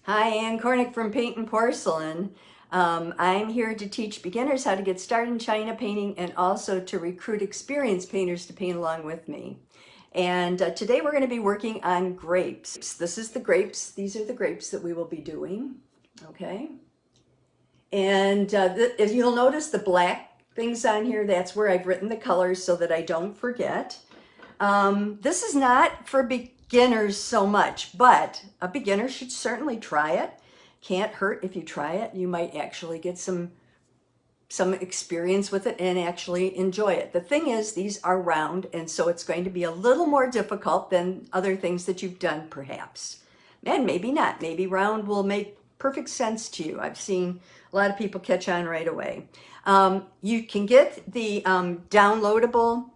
Hi, Ann Cornick from Paintnporcelain. I'm here to teach beginners how to get started in China painting and also to recruit experienced painters to paint along with me. And today we're going to be working on grapes. This is the grapes. These are the grapes that we will be doing. Okay. And if you'll notice the black things on here, that's where I've written the colors so that I don't forget. This is not for beginners so much, but a beginner should certainly try it. Can't hurt if you try it. You might actually get some experience with it and actually enjoy it. The thing is, these are round, and so it's going to be a little more difficult than other things that you've done perhaps. And maybe not. Maybe round will make perfect sense to you. I've seen a lot of people catch on right away. You can get the downloadable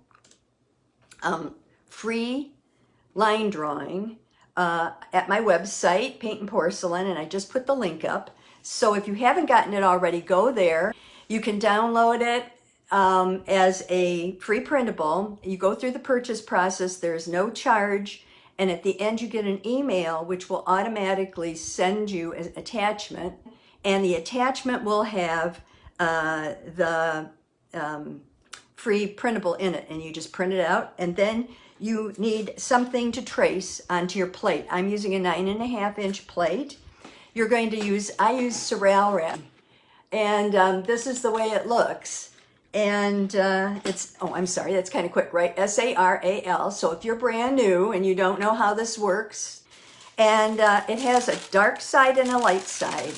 free line drawing at my website, Paintnporcelain, and I just put the link up. So if you haven't gotten it already, go there. You can download it as a free printable. You go through the purchase process. There's no charge. And at the end, you get an email which will automatically send you an attachment. And the attachment will have the free printable in it. And you just print it out. And then you need something to trace onto your plate. I'm using a 9.5-inch plate. You're going to use, I use Saral wrap. And this is the way it looks. And it's, oh, I'm sorry, that's kind of quick, right? S-A-R-A-L. So if you're brand new and you don't know how this works, and it has a dark side and a light side.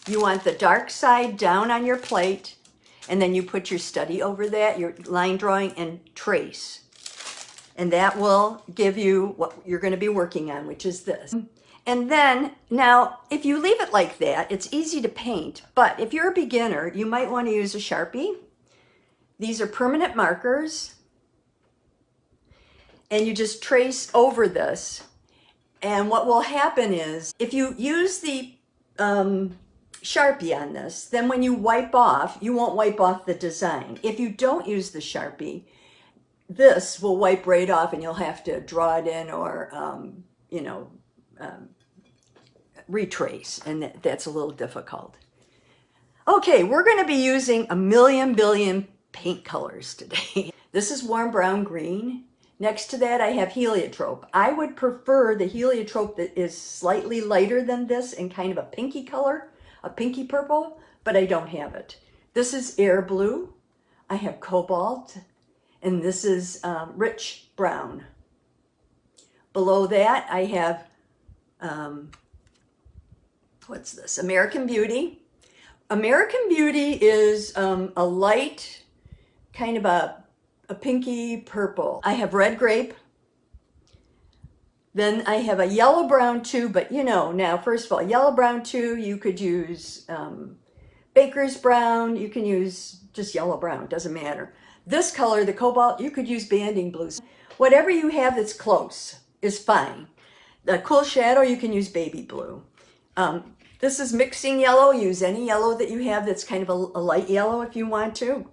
You want the dark side down on your plate, and then you put your study over that, your line drawing, and trace. And that will give you what you're going to be working on, which is this. And then, now, if you leave it like that, it's easy to paint. But if you're a beginner, you might want to use a Sharpie. These are permanent markers. And you just trace over this. And what will happen is, if you use the Sharpie on this, then when you wipe off, you won't wipe off the design. If you don't use the Sharpie, this will wipe right off and you'll have to draw it in or, retrace, and that's a little difficult. Okay, we're going to be using a billion paint colors today. This is warm brown green. Next to that, I have heliotrope. I would prefer the heliotrope that is slightly lighter than this and kind of a pinky color, a pinky purple, but I don't have it. This is air blue. I have cobalt. And this is rich brown. Below that, I have, what's this? American Beauty. American Beauty is a light, kind of a pinky purple. I have red grape. Then I have a yellow brown too, but you know, now, first of all, yellow brown too, you could use baker's brown. You can use just yellow brown, doesn't matter. This color, the cobalt, you could use banding blues. Whatever you have that's close is fine. The cool shadow, you can use baby blue. This is mixing yellow. Use any yellow that you have that's kind of a light yellow if you want to.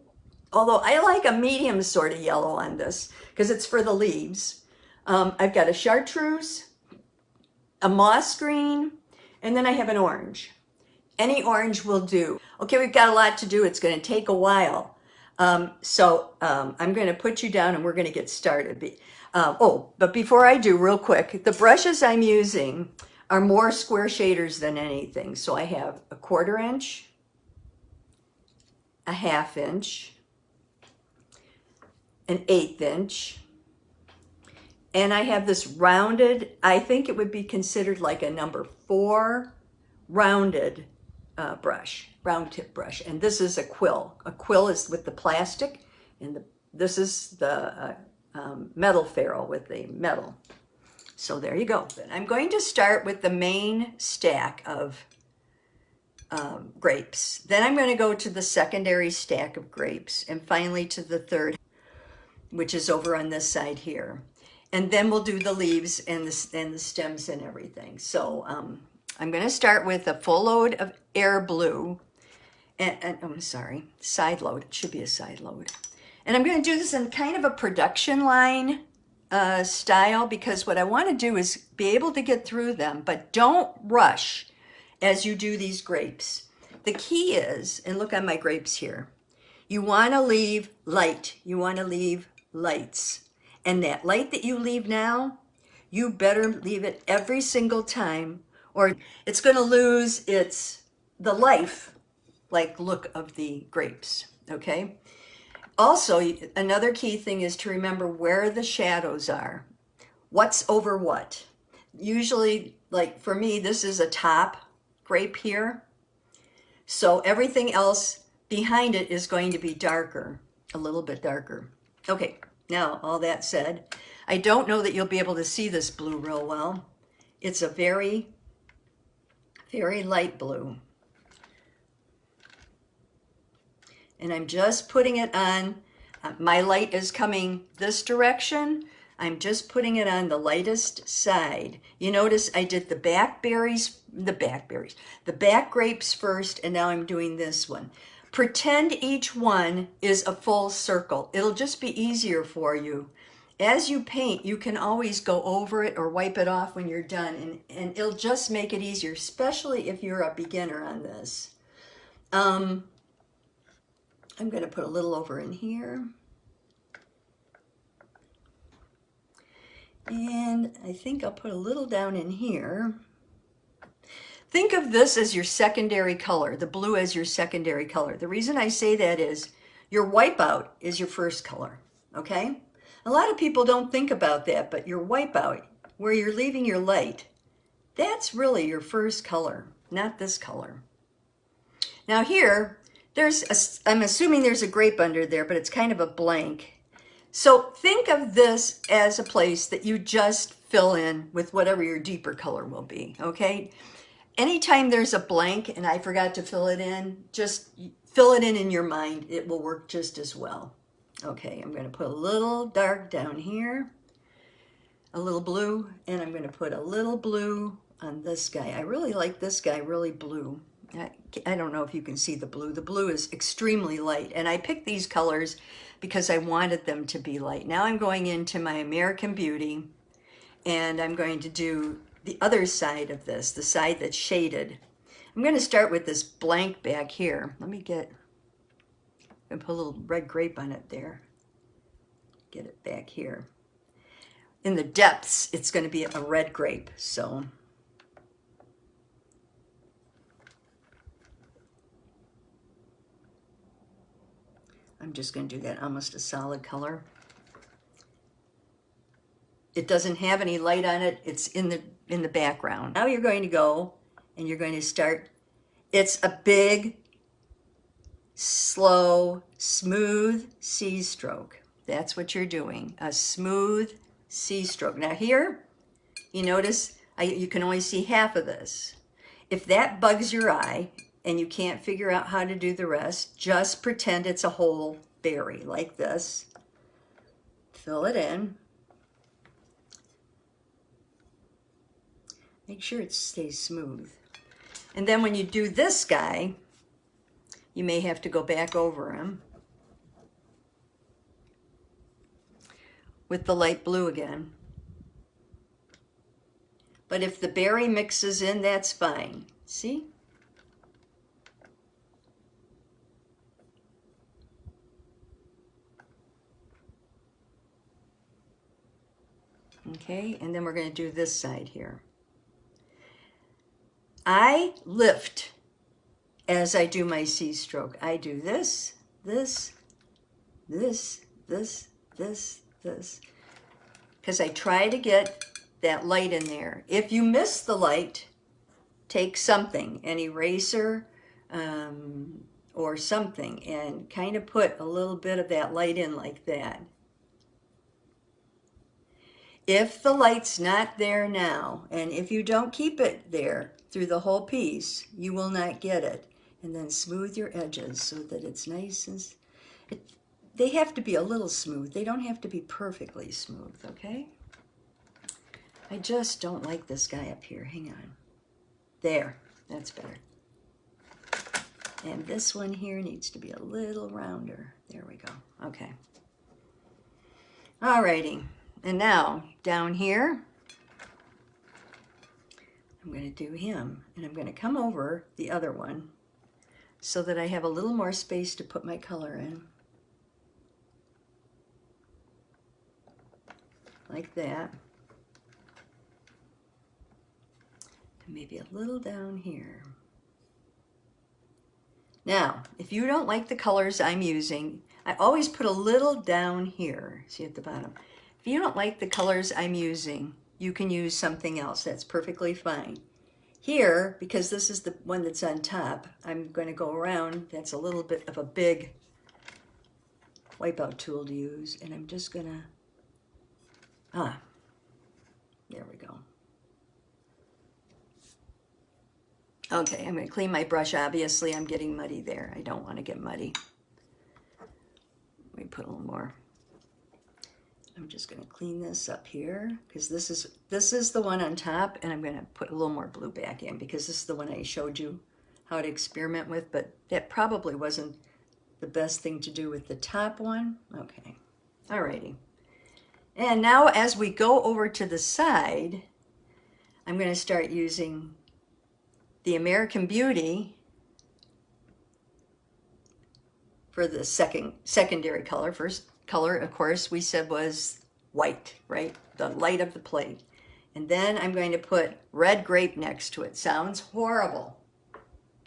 Although I like a medium sort of yellow on this because it's for the leaves. I've got a chartreuse, a moss green, and then I have an orange. Any orange will do. Okay, we've got a lot to do. It's going to take a while. I'm going to put you down and we're going to get started. But before I do, real quick, the brushes I'm using are more square shaders than anything. So I have a 1/4 inch, a 1/2 inch, an 1/8 inch, and I have this rounded, I think it would be considered like a number 4 rounded brush, round tip brush, and this is a quill. A quill is with the plastic, and this is the metal ferrule with the metal. So there you go. I'm going to start with the main stack of grapes. Then I'm going to go to the secondary stack of grapes, and finally to the third, which is over on this side here. And then we'll do the leaves and the stems and everything. So I'm going to start with a full load of air blue, and I'm sorry, side load. It should be a side load. And I'm going to do this in kind of a production line style because what I want to do is be able to get through them, but don't rush as you do these grapes. The key is, and look on my grapes here, you want to leave light. You want to leave lights. And that light that you leave now, you better leave it every single time or it's going to lose the life like look of the grapes, okay? Also, another key thing is to remember where the shadows are. What's over what? Usually, like for me, this is a top grape here. So everything else behind it is going to be darker, a little bit darker. Okay, now all that said, I don't know that you'll be able to see this blue real well. It's a very, very light blue. And I'm just putting it on, my light is coming this direction. I'm just putting it on the lightest side. You notice I did the back grapes first, and now I'm doing this one. Pretend each one is a full circle. It'll just be easier for you. As you paint, you can always go over it or wipe it off when you're done, and it'll just make it easier, especially if you're a beginner on this. I'm going to put a little over in here. And I think I'll put a little down in here. Think of this as your secondary color, the blue as your secondary color. The reason I say that is your wipeout is your first color, okay? A lot of people don't think about that, but your wipeout, where you're leaving your light, that's really your first color, not this color. Now here, I'm assuming there's a grape under there, but it's kind of a blank. So think of this as a place that you just fill in with whatever your deeper color will be, okay? Anytime there's a blank and I forgot to fill it in, just fill it in your mind. It will work just as well. Okay, I'm going to put a little dark down here, a little blue, and I'm going to put a little blue on this guy. I really like this guy really blue. I don't know if you can see the blue. The blue is extremely light, and I picked these colors because I wanted them to be light. Now I'm going into my American Beauty, and I'm going to do the other side of this, the side that's shaded. I'm going to start with this blank back here. Let me put a little red grape on it there. Get it back here. In the depths, it's going to be a red grape, so I'm just going to do that almost a solid color. It doesn't have any light on it. It's in the background. Now you're going to go and you're going to start. It's a big, slow, smooth C stroke. That's what you're doing, a smooth C stroke. Now here, you notice you can only see half of this. If that bugs your eye and you can't figure out how to do the rest, just pretend it's a whole berry like this. Fill it in. Make sure it stays smooth. And then when you do this guy, you may have to go back over him with the light blue again. But if the berry mixes in, that's fine. See? Okay, and then we're going to do this side here. I lift as I do my C stroke. I do this, this, this, this, this, this, because I try to get that light in there. If you miss the light, take something, an eraser or something, and kind of put a little bit of that light in like that. If the light's not there now, and if you don't keep it there through the whole piece, you will not get it. And then smooth your edges so that it's nice and they have to be a little smooth. They don't have to be perfectly smooth, okay? I just don't like this guy up here. Hang on. There, that's better. And this one here needs to be a little rounder. There we go. Okay. Alrighty. And now down here, I'm going to do him, and I'm going to come over the other one so that I have a little more space to put my color in. Like that. And maybe a little down here. Now, if you don't like the colors I'm using, I always put a little down here, see at the bottom. If you don't like the colors I'm using, you can use something else. That's perfectly fine. Here, because this is the one that's on top, I'm going to go around. That's a little bit of a big wipeout tool to use, and I'm just going to, there we go. Okay, I'm going to clean my brush. Obviously, I'm getting muddy there. I don't want to get muddy. Let me put a little more. I'm just going to clean this up here because this is the one on top, and I'm going to put a little more blue back in because this is the one I showed you how to experiment with, but that probably wasn't the best thing to do with the top one. Okay, alrighty. And now as we go over to the side, I'm going to start using the American Beauty for the secondary color. First color, of course, we said was white, right? The light of the plate. And then I'm going to put red grape next to it. Sounds horrible.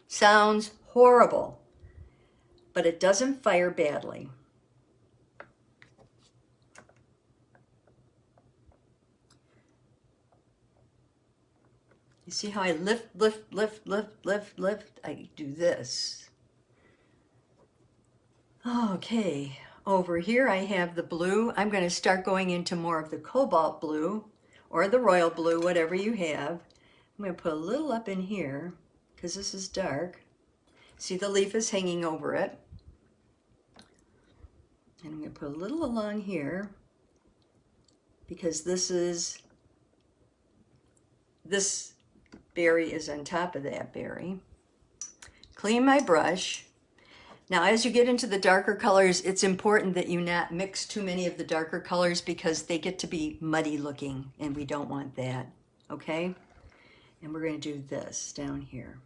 Sounds horrible. But it doesn't fire badly. You see how I lift, lift, lift, lift, lift, lift? I do this. Okay, over here I have the blue. I'm going to start going into more of the cobalt blue or the royal blue, whatever you have. I'm going to put a little up in here because this is dark. See, the leaf is hanging over it. And I'm going to put a little along here because this berry is on top of that berry. Clean my brush. Now, as you get into the darker colors, it's important that you not mix too many of the darker colors because they get to be muddy looking, and we don't want that, okay? And we're going to do this down here.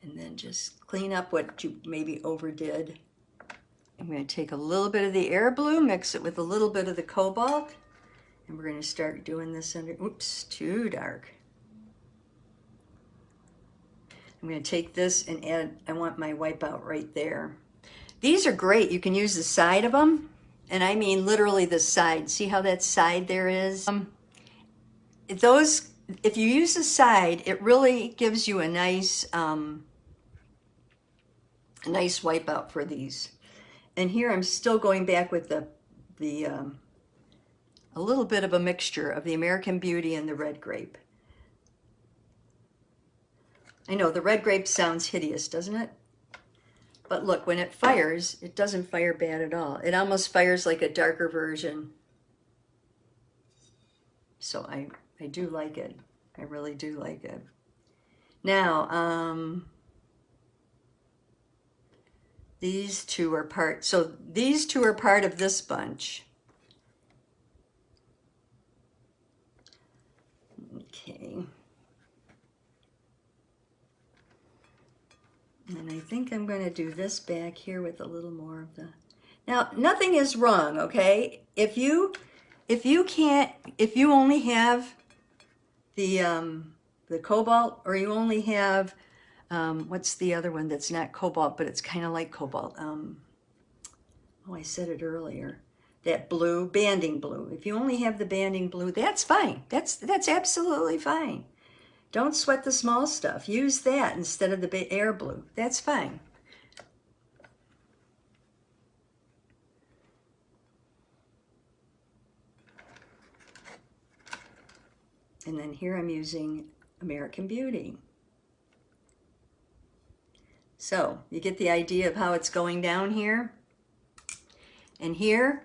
And then just clean up what you maybe overdid. I'm going to take a little bit of the air blue, mix it with a little bit of the cobalt, and we're going to start doing this under, oops, too dark. I'm going to take this and add, I want my wipeout right there. These are great. You can use the side of them, and I mean literally the side. See how that side there is? If you use the side, it really gives you a nice wipeout for these. And here I'm still going back with a little bit of a mixture of the American Beauty and the red grape. I know the red grape sounds hideous, doesn't it? But look, when it fires, it doesn't fire bad at all. It almost fires like a darker version. So I do like it. I really do like it. Now, these two are part, so these two are part of this bunch. Okay. And I think I'm going to do this back here with a little more of the... Now, nothing is wrong, okay? If you only have the cobalt, or you only have, what's the other one that's not cobalt, but it's kind of like cobalt? Oh, I said it earlier. That blue, banding blue. If you only have the banding blue, that's fine. That's absolutely fine. Don't sweat the small stuff. Use that instead of the air blue. That's fine. And then here I'm using American Beauty. So you get the idea of how it's going down here. And here,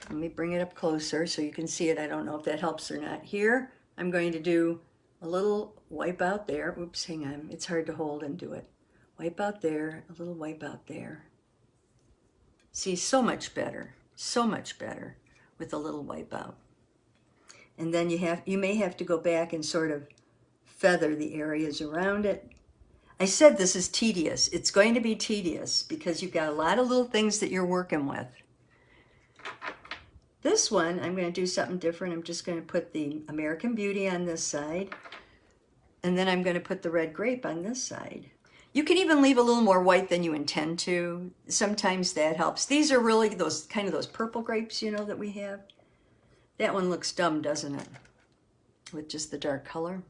let me bring it up closer so you can see it. I don't know if that helps or not. Here, I'm going to do a little wipe out there. Oops, hang on. It's hard to hold and do it. Wipe out there, a little wipe out there. See, so much better with a little wipe out. And then you may have to go back and sort of feather the areas around it. I said this is tedious. It's going to be tedious because you've got a lot of little things that you're working with. This one, I'm going to do something different. I'm just going to put the American Beauty on this side, and then I'm going to put the red grape on this side. You can even leave a little more white than you intend to. Sometimes that helps. These are really those kind of those purple grapes, you know, that we have. That one looks dumb, doesn't it? With just the dark color.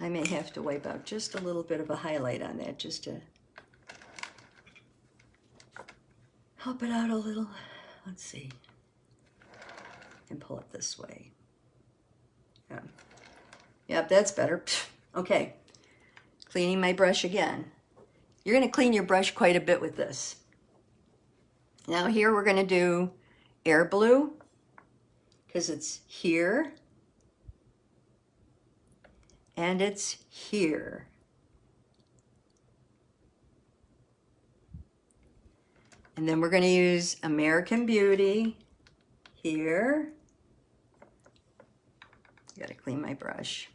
I may have to wipe out just a little bit of a highlight on that just to help it out a little. Let's see. And pull it this way. Yeah. Yep, that's better. Okay. Cleaning my brush again. You're going to clean your brush quite a bit with this. Now here we're going to do air blue because it's here and it's here. And then we're going to use American Beauty here. Got to clean my brush.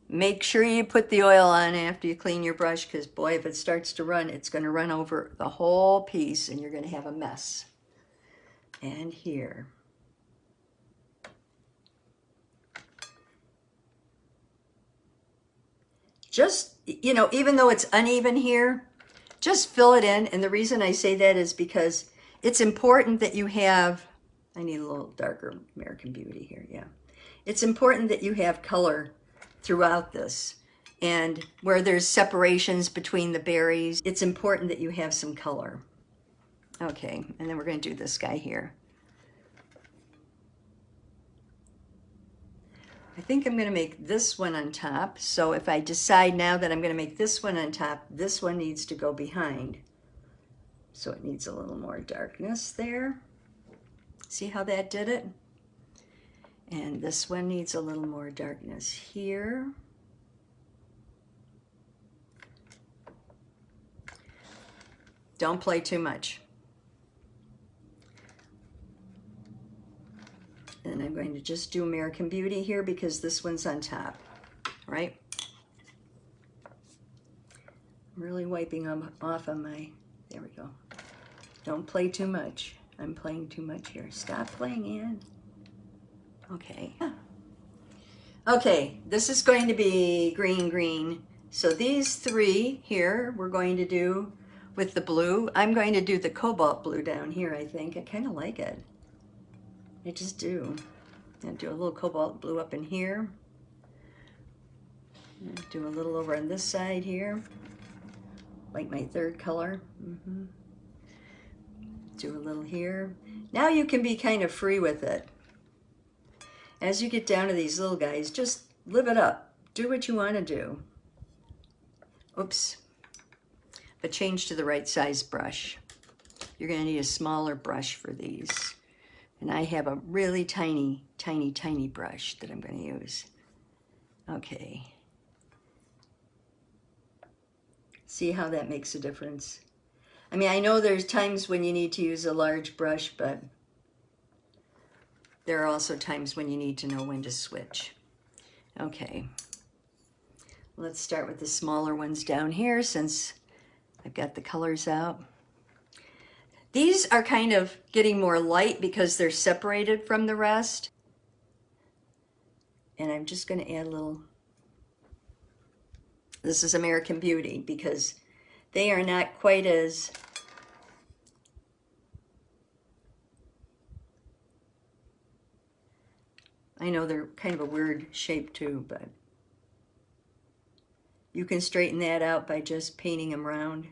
Make sure you put the oil on after you clean your brush because, boy, if it starts to run, it's going to run over the whole piece and you're going to have a mess. And here. Just, you know, even though it's uneven here, just fill it in. And the reason I say that is because it's important that you have, I need a little darker American Beauty here, yeah. It's important that you have color throughout this. And where there's separations between the berries, it's important that you have some color. Okay, and then we're going to do this guy here. I think I'm going to make this one on top. So if I decide now that I'm going to make this one on top, this one needs to go behind. So it needs a little more darkness there. See how that did it? And this one needs a little more darkness here. Don't play too much. And I'm going to just do American Beauty here because this one's on top, right? I'm really wiping them off on my, there we go. Don't play too much. I'm playing too much here. Stop playing, Ann. Okay. Okay, this is going to be green, green. So these three here, we're going to do with the blue. I'm going to do the cobalt blue down here, I think. I kind of like it. I just do. And do a little cobalt blue up in here. And do a little over on this side here. Like my third color. Do a little here. Now you can be kind of free with it. As you get down to these little guys, just live it up. Do what you want to do. Oops. But change to the right size brush. You're going to need a smaller brush for these. And I have a really tiny, tiny, tiny brush that I'm going to use. Okay. See how that makes a difference? I mean, I know there's times when you need to use a large brush, but there are also times when you need to know when to switch. Okay. Let's start with the smaller ones down here since I've got the colors out. These are kind of getting more light because they're separated from the rest. And I'm just going to add a little, this is American Beauty because they are not quite as, I know they're kind of a weird shape too, but you can straighten that out by just painting them round.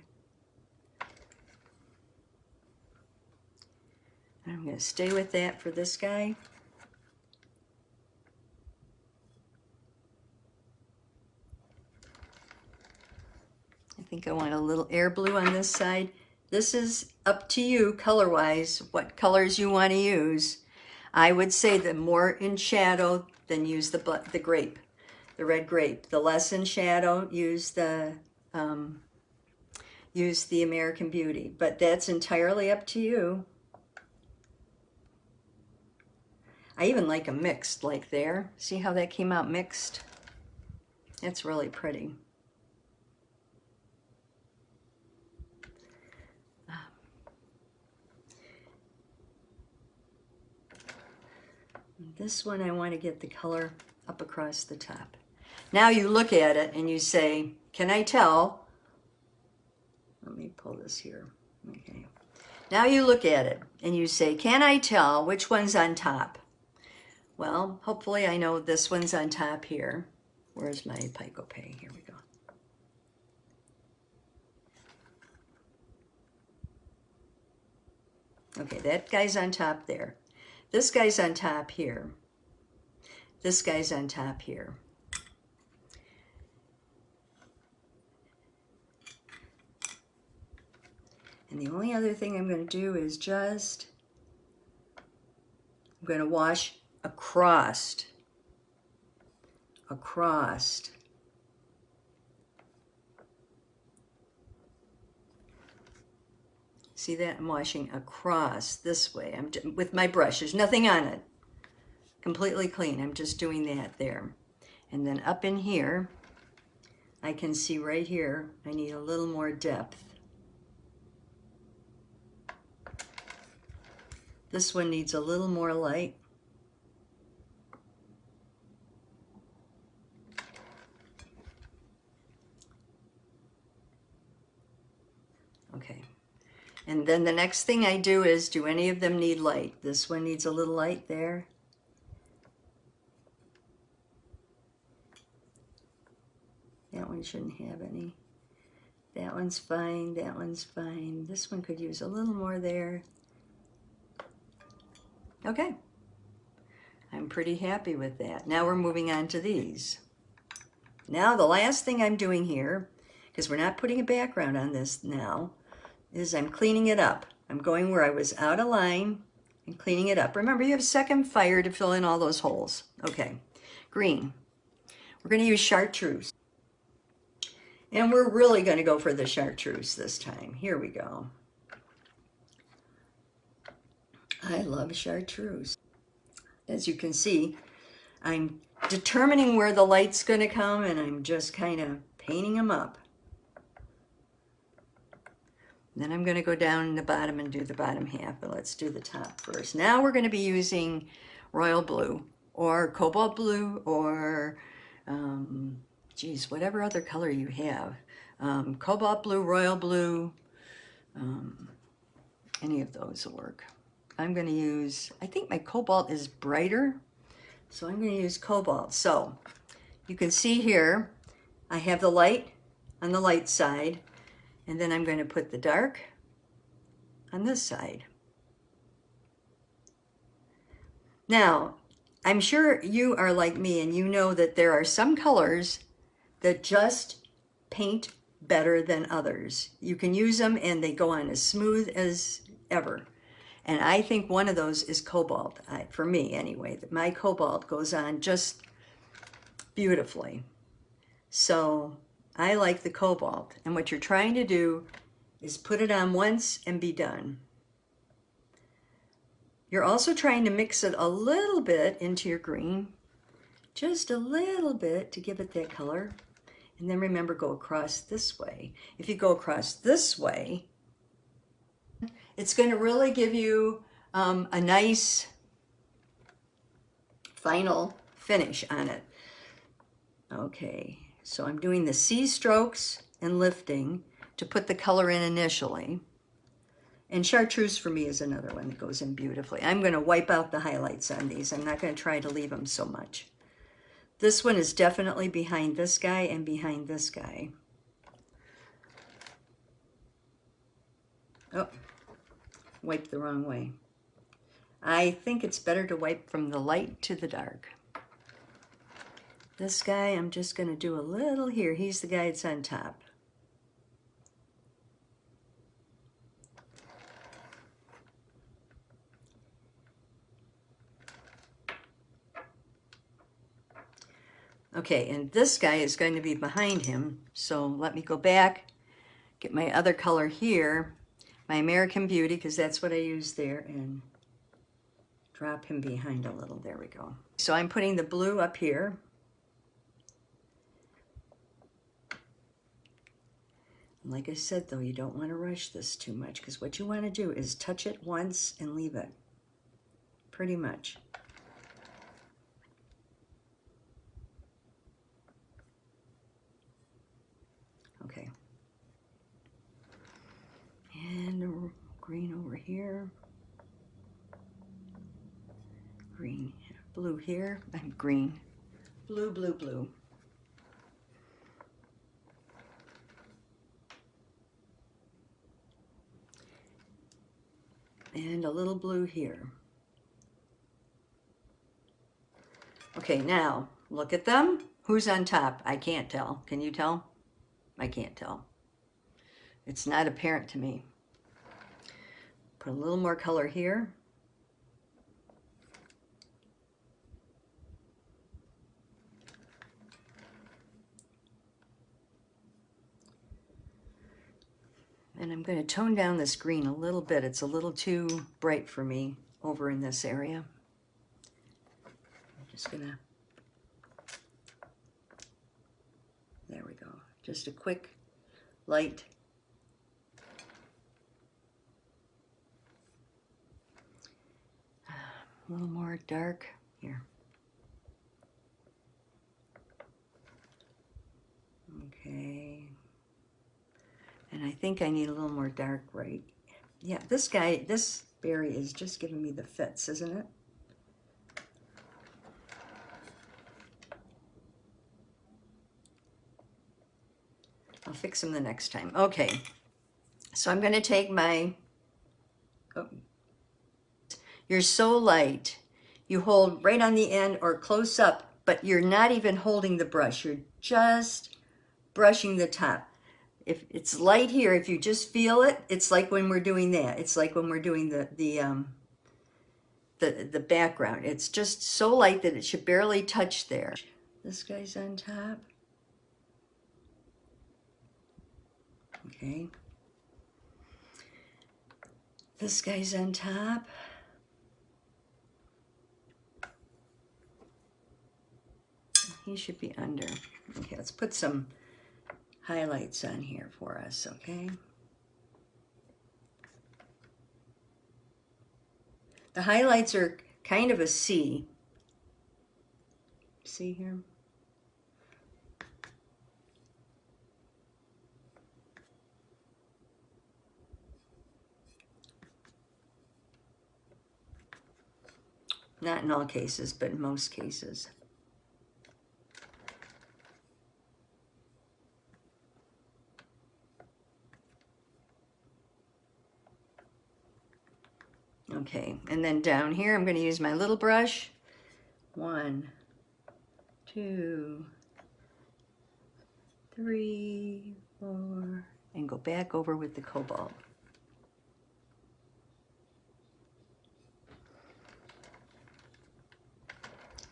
I'm going to stay with that for this guy. I think I want a little air blue on this side. This is up to you color-wise, what colors you want to use. I would say the more in shadow, then use the grape, the red grape. The less in shadow, use the American Beauty. But that's entirely up to you. I even like a mixed, like there. See how that came out mixed? It's really pretty. This one I want to get the color up across the top. Now you look at it and you say, can I tell? Let me pull this here. Okay. Now you look at it and you say, can I tell which one's on top? Well, hopefully I know this one's on top here. Where's my Pico-Pay? Here we go. Okay, that guy's on top there. This guy's on top here. This guy's on top here. And the only other thing I'm going to do is just, I'm going to wash across. See that? I'm washing across this way. I'm with my brush. There's nothing on it. Completely clean. I'm just doing that there. And then up in here, I can see right here, I need a little more depth. This one needs a little more light. Okay. And then the next thing I do is, do any of them need light? This one needs a little light there. That one shouldn't have any. That one's fine, that one's fine. This one could use a little more there. Okay. I'm pretty happy with that. Now we're moving on to these. Now the last thing I'm doing here, because we're not putting a background on this now, is I'm cleaning it up. I'm going where I was out of line and cleaning it up. Remember, you have second fire to fill in all those holes. Okay, green. We're going to use chartreuse. And we're really going to go for the chartreuse this time. Here we go. I love chartreuse. As you can see, I'm determining where the light's going to come, and I'm just kind of painting them up. Then I'm going to go down in the bottom and do the bottom half, but let's do the top first. Now we're going to be using royal blue or cobalt blue or, geez, whatever other color you have. Cobalt blue, royal blue, any of those will work. I'm going to use, I think my cobalt is brighter, so I'm going to use cobalt. So you can see here, I have the light on the light side, and then I'm going to put the dark on this side. Now, I'm sure you are like me and you know that there are some colors that just paint better than others. You can use them and they go on as smooth as ever. And I think one of those is cobalt, for me anyway. My cobalt goes on just beautifully. So I like the cobalt. And what you're trying to do is put it on once and be done. You're also trying to mix it a little bit into your green, just a little bit to give it that color. And then remember, go across this way. If you go across this way, it's going to really give you a nice final finish on it. Okay, so I'm doing the C strokes and lifting to put the color in initially. And chartreuse for me is another one that goes in beautifully. I'm going to wipe out the highlights on these. I'm not going to try to leave them so much. This one is definitely behind this guy and behind this guy. Oh, wiped the wrong way. I think it's better to wipe from the light to the dark. This guy, I'm just going to do a little here. He's the guy that's on top. Okay, and this guy is going to be behind him. So let me go back, get my other color here, my American Beauty, because that's what I used there, and drop him behind a little. There we go. So I'm putting the blue up here. Like I said, though, you don't want to rush this too much, because what you want to do is touch it once and leave it, pretty much. Okay. And green over here. Green, blue here, and green. Blue, blue, blue. And a little blue here. Okay, now look at them. Who's on top? I can't tell. Can you tell? I can't tell. It's not apparent to me. Put a little more color here. And I'm going to tone down this green a little bit. It's a little too bright for me over in this area. I'm just going to, there we go. Just a quick light. A little more dark here. Okay. And I think I need a little more dark right. Yeah, this guy, this berry is just giving me the fits, isn't it? I'll fix them the next time. Okay, so I'm going to take my, oh, you're so light. You hold right on the end or close up, but you're not even holding the brush. You're just brushing the top. If it's light here, if you just feel it, it's like when we're doing that. It's like when we're doing the background. It's just so light that it should barely touch there. This guy's on top. Okay. This guy's on top. He should be under. Okay, let's put some highlights on here for us, okay? The highlights are kind of a C. See here? Not in all cases, but in most cases. Okay, and then down here, I'm going to use my little brush. 1, 2, 3, 4, and go back over with the cobalt.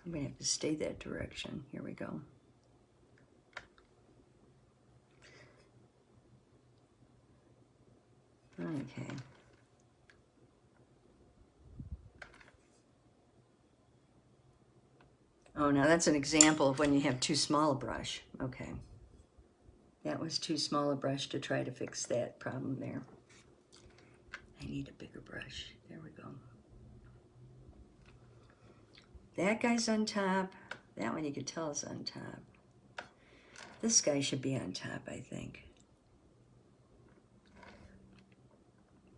I'm going to have to stay that direction. Here we go. Okay. Oh, now that's an example of when you have too small a brush. Okay. That was too small a brush to try to fix that problem there. I need a bigger brush. There we go. That guy's on top. That one you could tell is on top. This guy should be on top, I think.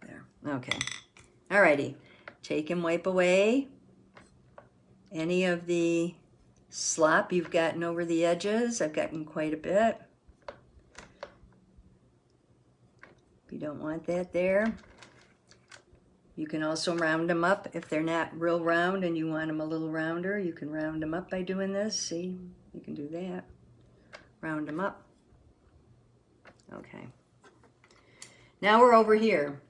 There. Okay. Alrighty. Take and wipe away any of the slop you've gotten over the edges. I've gotten quite a bit. You don't want that there. You can also round them up if they're not real round and you want them a little rounder. You can round them up by doing this. See, you can do that. Round them up. Okay. Now we're over here.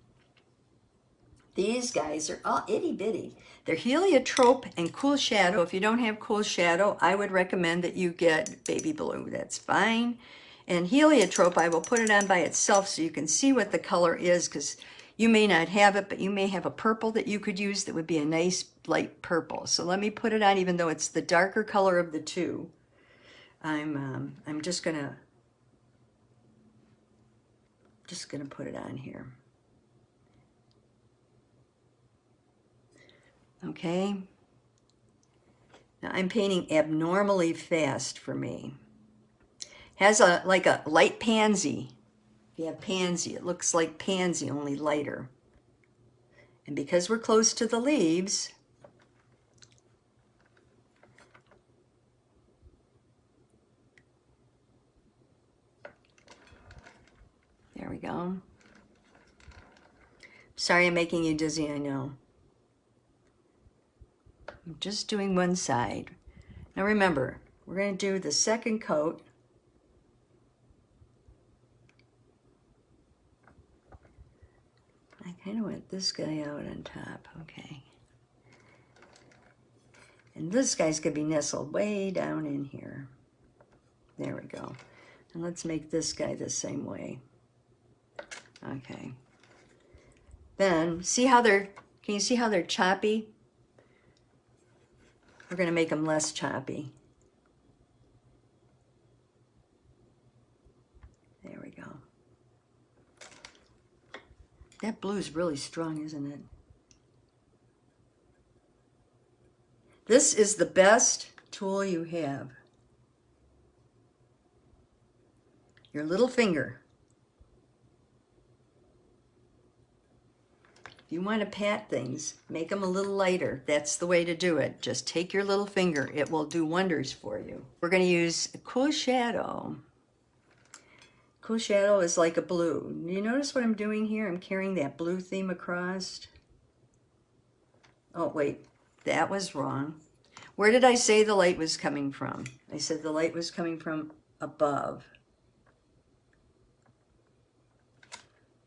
These guys are all itty bitty. They're heliotrope and cool shadow. If you don't have cool shadow, I would recommend that you get baby blue. That's fine. And heliotrope, I will put it on by itself so you can see what the color is, because you may not have it, but you may have a purple that you could use that would be a nice light purple. So let me put it on, even though it's the darker color of the two. I'm just gonna put it on here. Okay. Now I'm painting abnormally fast for me. Has like a light pansy. If you have pansy, it looks like pansy, only lighter. And because we're close to the leaves, there we go. Sorry I'm making you dizzy, I know. I'm just doing one side. Now remember, we're going to do the second coat. I kind of want this guy out on top, okay. And this guy's going to be nestled way down in here. There we go. And let's make this guy the same way. Okay. Then, see how can you see how they're choppy? We're going to make them less choppy. There we go. That blue's really strong, isn't it? This is the best tool you have. Your little finger. If you want to pat things, make them a little lighter. That's the way to do it. Just take your little finger. It will do wonders for you. We're going to use cool shadow. Cool shadow is like a blue. You notice what I'm doing here? I'm carrying that blue theme across. Oh, wait. That was wrong. Where did I say the light was coming from? I said the light was coming from above.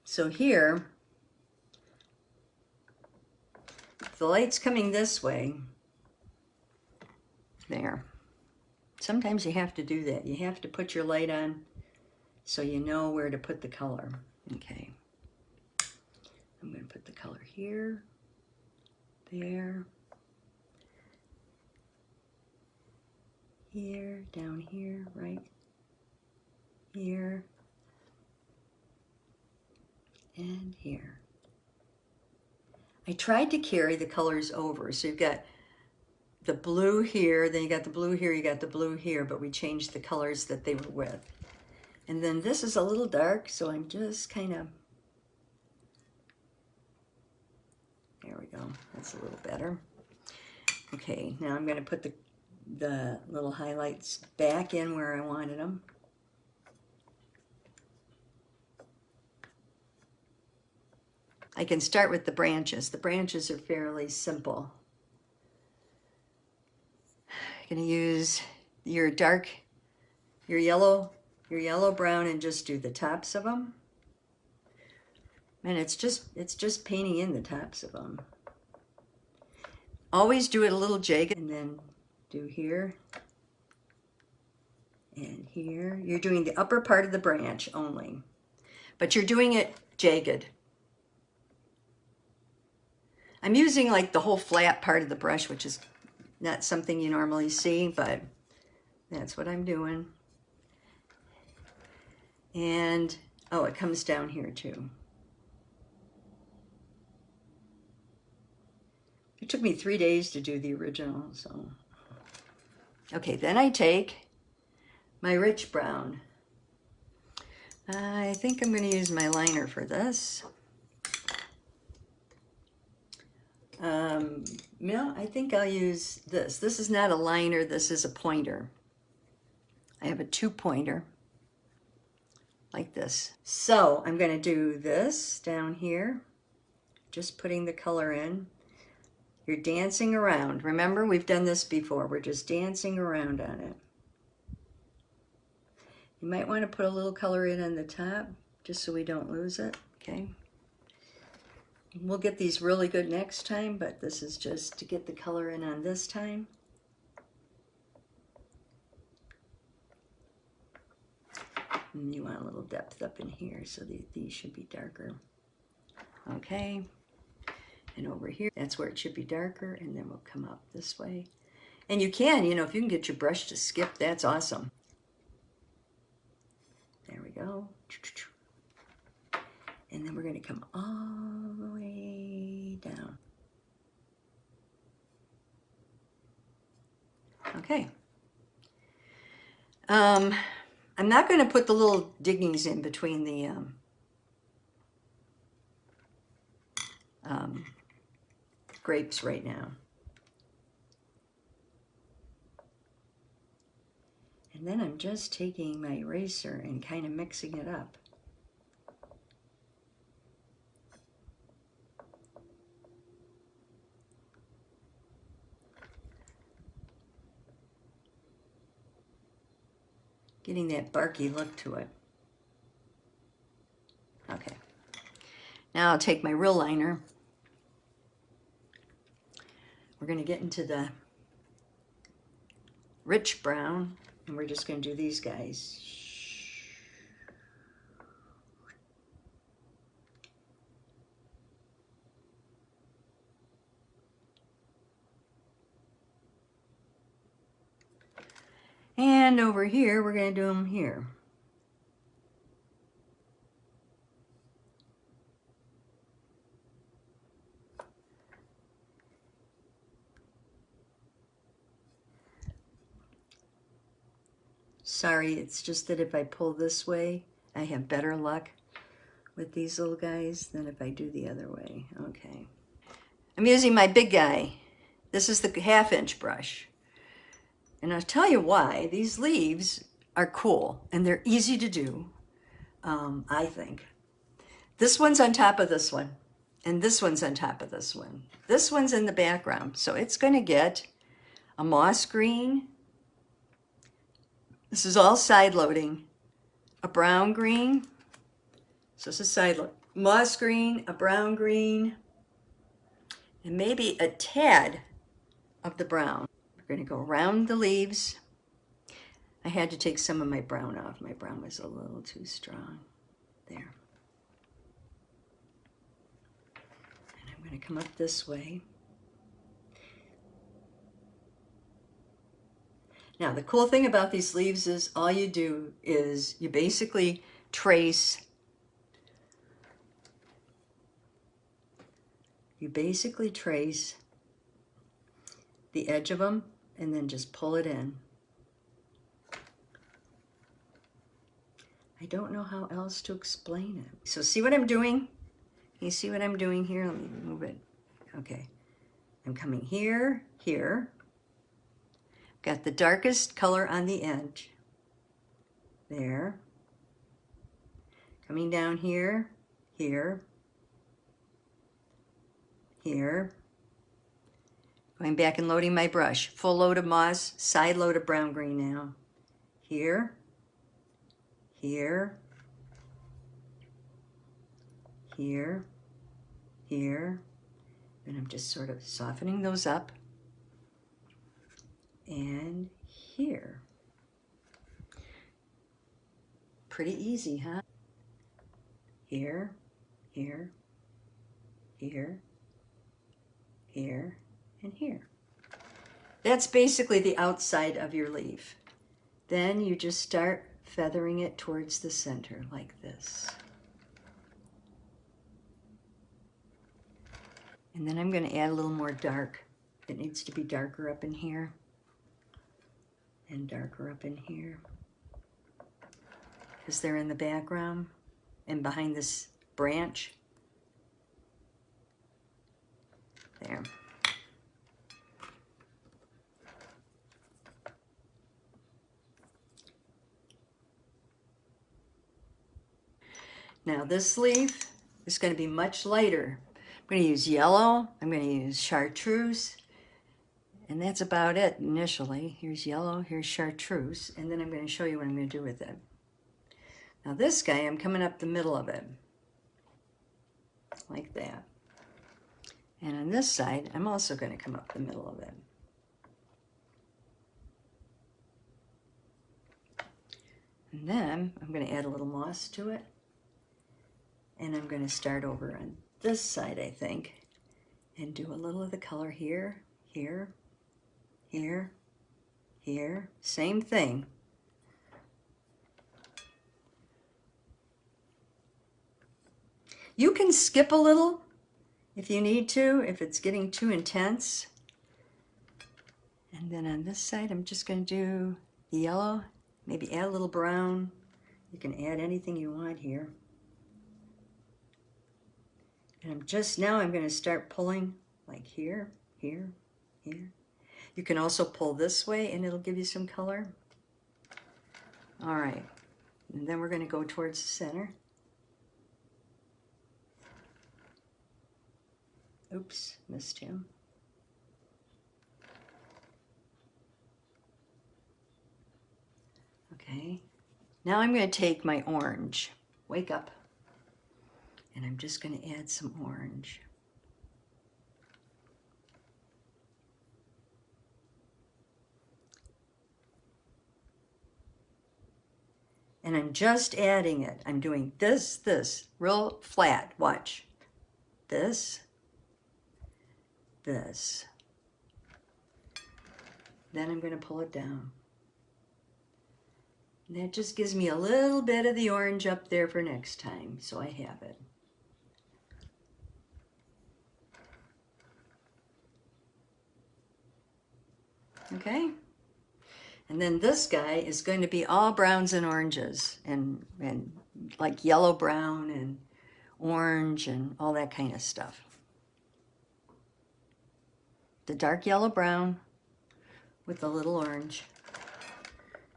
So here, the light's coming this way. There. Sometimes you have to do that. You have to put your light on so you know where to put the color. Okay. I'm going to put the color here, there, here, down here, right here, and here. I tried to carry the colors over. So you've got the blue here, then you got the blue here, you got the blue here, but we changed the colors that they were with. And then this is a little dark, so I'm just kind of, there we go, that's a little better. Okay, now I'm going to put the little highlights back in where I wanted them. I can start with the branches. The branches are fairly simple. I'm going to use your yellow brown, and just do the tops of them. And it's just painting in the tops of them. Always do it a little jagged, and then do here and here. You're doing the upper part of the branch only, but you're doing it jagged. I'm using like the whole flat part of the brush, which is not something you normally see, but that's what I'm doing. And, oh, it comes down here too. It took me 3 days to do the original, so. Okay, then I take my rich brown. I think I'm going to use my liner for this. No, I think I'll use this. This is not a liner, this is a pointer. I have a 2-pointer, like this. So I'm going to do this down here, just putting the color in. You're dancing around. Remember, we've done this before. We're just dancing around on it. You might want to put a little color in on the top, just so we don't lose it, okay? We'll get these really good next time, but this is just to get the color in on this time. And you want a little depth up in here, so these should be darker. Okay, and over here, that's where it should be darker, and then we'll come up this way. And you can, you know, if you can get your brush to skip, that's awesome. There we go. And then we're going to come all the way down. Okay. I'm not going to put the little diggings in between the grapes right now. And then I'm just taking my eraser and kind of mixing it up. Getting that barky look to it. Okay. Now I'll take my real liner. We're going to get into the rich brown, and we're just going to do these guys. And over here, we're going to do them here. Sorry, it's just that if I pull this way, I have better luck with these little guys than if I do the other way. Okay. I'm using my big guy. This is the 1/2-inch brush. And I'll tell you why. These leaves are cool and they're easy to do, I think. This one's on top of this one, and this one's on top of this one. This one's in the background, so it's going to get a moss green. This is all side loading. A brown green. So this is side load. Moss green, a brown green, and maybe a tad of the brown. We're going to go around the leaves. I had to take some of my brown off. My brown was a little too strong. There. And I'm going to come up this way. Now, the cool thing about these leaves is all you do is you basically trace. You basically trace the edge of them and then just pull it in. I don't know how else to explain it. So see what I'm doing? You see what I'm doing here? Let me move it. Okay. I'm coming here, here. Got the darkest color on the edge. There. Coming down here, here, here. Going back and loading my brush. Full load of moss, side load of brown green now. Here, here, here, here. And I'm just sort of softening those up. And here. Pretty easy, huh? Here, here, here, here, and here. That's basically the outside of your leaf. Then you just start feathering it towards the center like this. And then I'm going to add a little more dark. It needs to be darker up in here and darker up in here because they're in the background and behind this branch. There. Now this leaf is going to be much lighter. I'm going to use yellow, I'm going to use chartreuse, and that's about it initially. Here's yellow, here's chartreuse, and then I'm going to show you what I'm going to do with it. Now this guy, I'm coming up the middle of it, like that. And on this side, I'm also going to come up the middle of it. And then I'm going to add a little moss to it. And I'm going to start over on this side, I think, and do a little of the color here, here, here, here. Same thing. You can skip a little if you need to, if it's getting too intense. And then on this side, I'm just going to do the yellow, maybe add a little brown. You can add anything you want here. And I'm going to start pulling like here, here, here. You can also pull this way and it'll give you some color. All right, and then we're going to go towards the center. Oops, missed him. Okay, now I'm going to take my orange, wake up, and I'm just going to add some orange. And I'm just adding it. I'm doing this, real flat, watch. This, this. Then I'm going to pull it down. And that just gives me a little bit of the orange up there for next time, so I have it. Okay? And then this guy is going to be all browns and oranges and like yellow brown and orange and all that kind of stuff. The dark yellow brown with a little orange.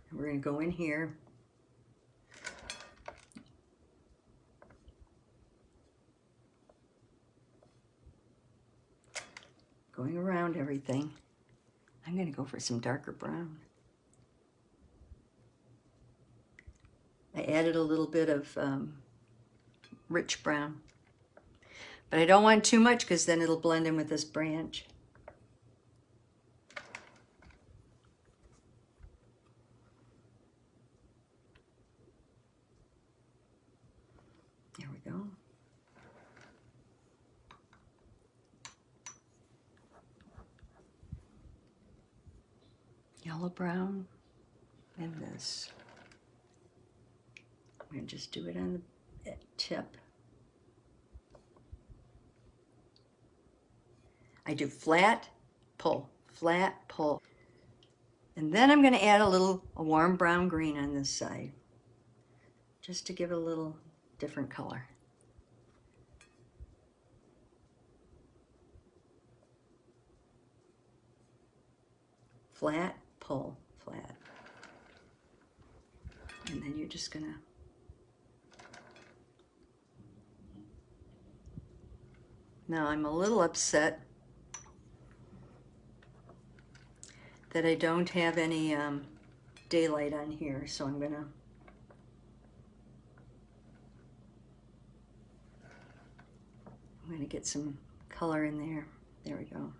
And we're going to go in here. Going around everything. I'm going to go for some darker brown. I added a little bit of rich brown. But I don't want too much because then it'll blend in with this branch. There we go. Yellow brown and this. I'm going to just do it on the tip. I do flat, pull, flat, pull. And then I'm going to add a warm brown green on this side, just to give it a little different color. Flat, pull, flat. And then you're just going to now I'm a little upset that I don't have any daylight on here, so I'm going to get some color in there. There we go.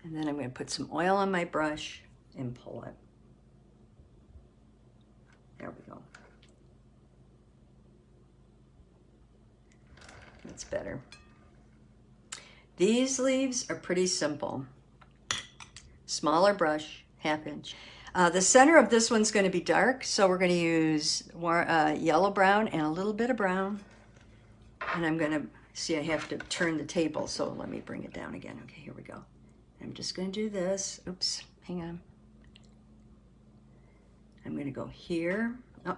And then I'm going to put some oil on my brush and pull it. There we go. That's better. These leaves are pretty simple. Smaller brush, 1/2 inch. The center of this one's going to be dark, so we're going to use yellow brown and a little bit of brown. And I'm going to, see I have to turn the table, so let me bring it down again. Okay, here we go. I'm just going to do this. Oops, hang on. I'm going to go here. Oh.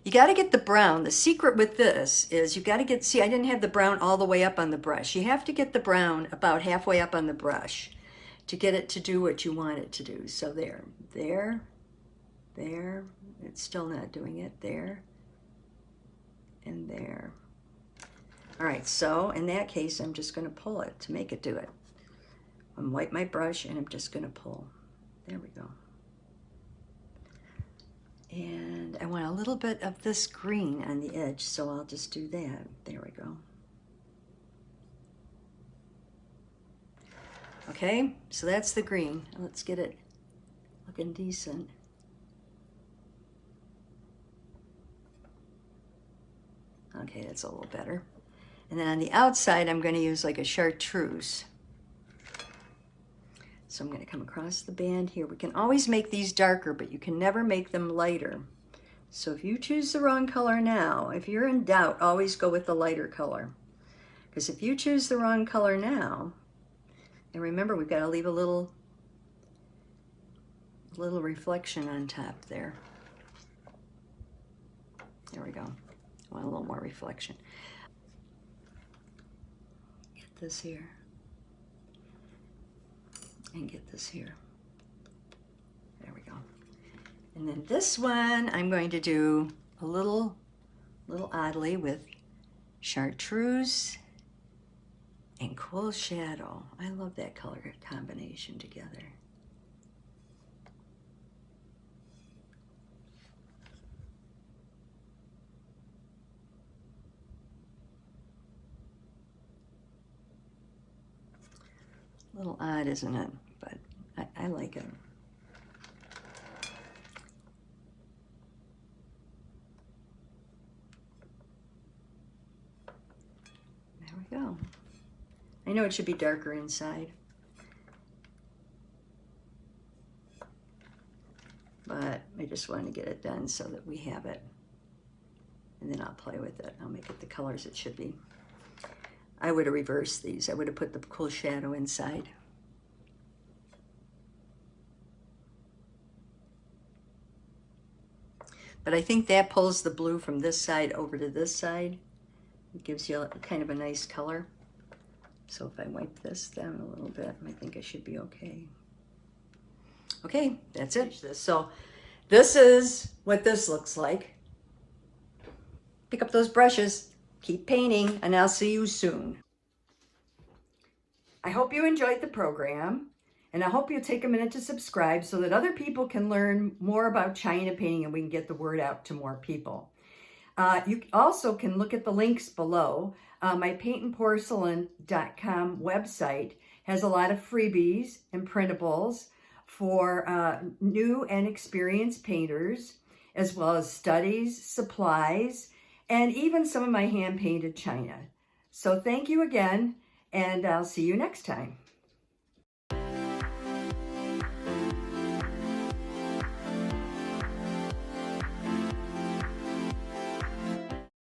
You got to get the brown. The secret with this is you got to get, see, I didn't have the brown all the way up on the brush. You have to get the brown about halfway up on the brush to get it to do what you want it to do. So there, there, there. It's still not doing it. There and there. All right, so in that case, I'm just going to pull it to make it do it. I'm wipe my brush and I'm just going to pull. There we go. And I want a little bit of this green on the edge, so I'll just do that. There we go. Okay, so that's the green. Let's get it looking decent. Okay, that's a little better. And then on the outside, I'm going to use like a chartreuse. So I'm going to come across the band here. We can always make these darker, but you can never make them lighter. So if you choose the wrong color now, if you're in doubt, always go with the lighter color. Because if you choose the wrong color now, and remember, we've got to leave a little reflection on top there. There we go. I want a little more reflection. Get this here. And get this here. There we go. And then this one, I'm going to do a little oddly with chartreuse and cool shadow. I love that color combination together. A little odd, isn't it? But I like it. There we go. I know it should be darker inside, but I just wanted to get it done so that we have it. And then I'll play with it. I'll make it the colors it should be. I would have reversed these. I would have put the cool shadow inside. But I think that pulls the blue from this side over to this side. It gives you kind of a nice color. So if I wipe this down a little bit, I think I should be okay. Okay, that's it. So this is what this looks like. Pick up those brushes, keep painting, and I'll see you soon. I hope you enjoyed the program, and I hope you'll take a minute to subscribe so that other people can learn more about China painting and we can get the word out to more people. You also can look at the links below. My paintnporcelain.com website has a lot of freebies and printables for new and experienced painters, as well as studies, supplies, and even some of my hand-painted china. So thank you again, and I'll see you next time.